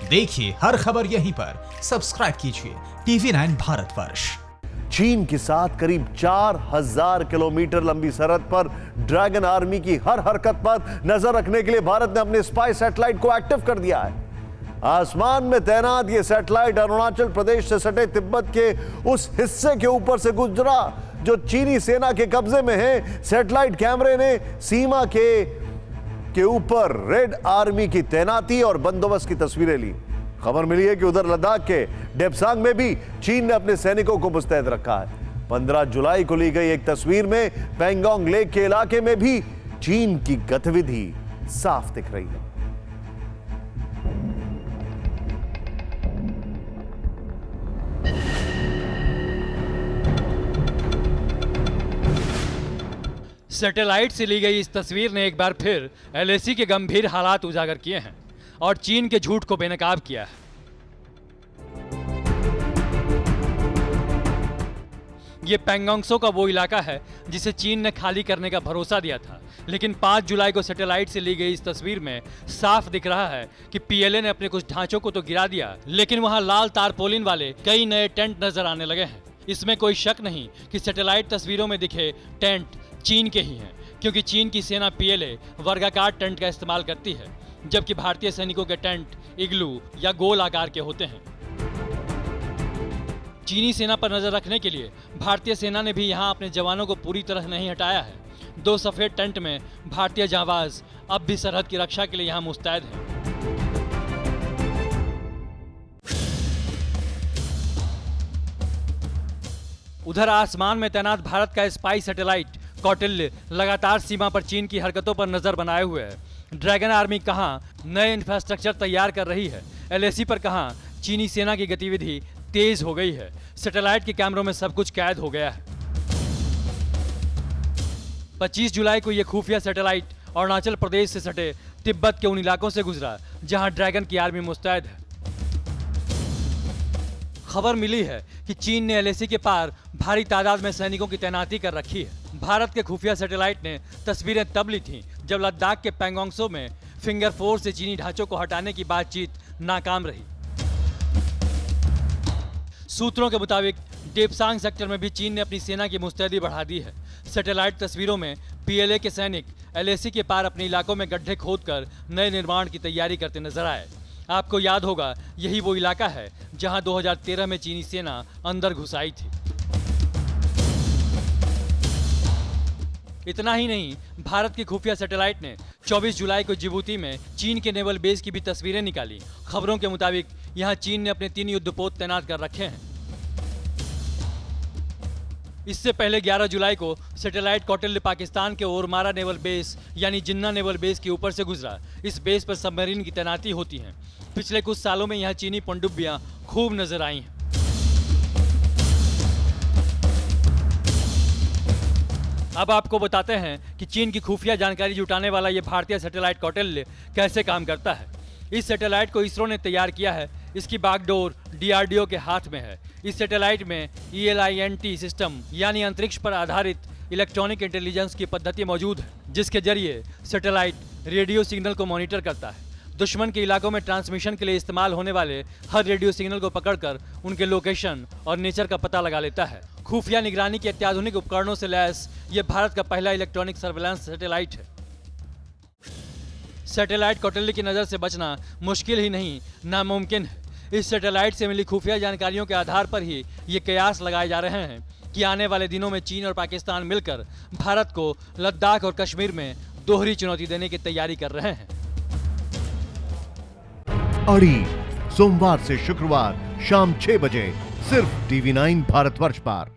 देखिए हर खबर यहीं पर, सब्सक्राइब कीजिए TV9 भारतवर्ष। चीन के साथ करीब 4000 किलोमीटर लंबी सरहद पर ड्रैगन आर्मी की हर हरकत पर नजर रखने के लिए भारत ने अपने स्पाई सैटेलाइट को एक्टिव कर दिया है। आसमान में तैनात यह सैटेलाइट अरुणाचल प्रदेश से सटे तिब्बत के उस हिस्से के ऊपर से गुजरा जो चीनी सेना के कब्जे में है। सैटेलाइट कैमरे ने सीमा के ऊपर रेड आर्मी की तैनाती और बंदोबस्त की तस्वीरें ली। खबर मिली है कि उधर लद्दाख के डेप्सांग में भी चीन ने अपने सैनिकों को मुस्तैद रखा है। 15 जुलाई को ली गई एक तस्वीर में पेंगोंग लेक के इलाके में भी चीन की गतिविधि साफ दिख रही है। सैटेलाइट से ली गई इस तस्वीर ने एक बार फिर LAC के गंभीर हालात उजागर किए हैं और चीन के झूठ को बेनकाब किया है। ये पेंगोंगसो का वो इलाका है जिसे चीन ने खाली करने का भरोसा दिया था, लेकिन 5 जुलाई को सैटेलाइट से ली गई इस तस्वीर में साफ दिख रहा है कि PLA ने अपने कुछ ढांचों को तो गिरा दिया, लेकिन वहां लाल तारपोलिन वाले कई नए टेंट नजर आने लगे हैं। इसमें कोई शक नहीं कि सैटेलाइट तस्वीरों में दिखे टेंट चीन के ही हैं, क्योंकि चीन की सेना PLA वर्गाकार टेंट का इस्तेमाल करती है, जबकि भारतीय सैनिकों के टेंट इग्लू या गोल आकार के होते हैं। चीनी सेना पर नजर रखने के लिए भारतीय सेना ने भी यहां अपने जवानों को पूरी तरह नहीं हटाया है। 2 सफेद टेंट में भारतीय जांबाज अब भी सरहद की रक्षा के लिए यहां मुस्तैद हैं। उधर आसमान में तैनात भारत का स्पाई सैटेलाइट कौटिल्य लगातार सीमा पर चीन की हरकतों पर नजर बनाए हुए है। ड्रैगन आर्मी कहां नए इंफ्रास्ट्रक्चर तैयार कर रही है, LAC पर कहां चीनी सेना की गतिविधि तेज हो गई है। सैटेलाइट के कैमरों में सब कुछ कैद हो गया है। 25 जुलाई को यह खुफिया सैटेलाइट अरुणाचल प्रदेश से सटे तिब्बत के उन इलाकों से गुजरा जहां ड्रैगन की आर्मी मुस्तैद है। खबर मिली है कि चीन ने LAC के पार भारी तादाद में सैनिकों की तैनाती कर रखी है। भारत के खुफिया सैटेलाइट ने तस्वीरें तब ली थीं जब लद्दाख के पेंगोंगसो में फिंगर 4 से चीनी ढांचों को हटाने की बातचीत नाकाम रही। सूत्रों के मुताबिक डेप्सांग सेक्टर में भी चीन ने अपनी सेना की मुस्तैदी बढ़ा दी है। सैटेलाइट तस्वीरों में PLA के सैनिक LAC के पार अपने इलाकों में गड्ढे खोदकर नए निर्माण की तैयारी करते नजर आए। आपको याद होगा, यही वो इलाका है जहां 2013 में चीनी सेना अंदर घुस आई थी। इतना ही नहीं, भारत की खुफिया सैटेलाइट ने 24 जुलाई को जिबूती में चीन के नेवल बेस की भी तस्वीरें निकाली। खबरों के मुताबिक यहां चीन ने अपने 3 युद्धपोत तैनात कर रखे हैं। इससे पहले 11 जुलाई को सैटेलाइट कौटिल्य पाकिस्तान के ओरमारा नेवल बेस यानी जिन्ना नेवल बेस के ऊपर से गुजरा। इस बेस पर सबमरीन की तैनाती होती है। पिछले कुछ सालों में यहां चीनी पनडुब्बियां खूब नजर आई हैं। अब आपको बताते हैं कि चीन की खुफिया जानकारी जुटाने वाला ये भारतीय सैटेलाइट कौटिल्य कैसे काम करता है। इस सैटेलाइट को इसरो ने तैयार किया है। इसकी बागडोर DRDO के हाथ में है। इस सैटेलाइट में ELINT सिस्टम यानी अंतरिक्ष पर आधारित इलेक्ट्रॉनिक इंटेलिजेंस की पद्धति मौजूद है, जिसके जरिए सैटेलाइट रेडियो सिग्नल को मॉनिटर करता है। दुश्मन के इलाकों में ट्रांसमिशन के लिए इस्तेमाल होने वाले हर रेडियो सिग्नल को पकड़कर उनके लोकेशन और नेचर का पता लगा लेता है। खुफिया निगरानी के अत्याधुनिक उपकरणों से लैस ये भारत का पहला इलेक्ट्रॉनिक सर्वेलेंस सैटेलाइट है। सैटेलाइट कौटिल्य की नज़र से बचना मुश्किल ही नहीं, नामुमकिन है। इस सैटेलाइट से मिली खुफिया जानकारियों के आधार पर ही ये कयास लगाए जा रहे हैं कि आने वाले दिनों में चीन और पाकिस्तान मिलकर भारत को लद्दाख और कश्मीर में दोहरी चुनौती देने की तैयारी कर रहे हैं। अड़ी सोमवार से शुक्रवार शाम 6 बजे सिर्फ TV9 भारतवर्ष पर।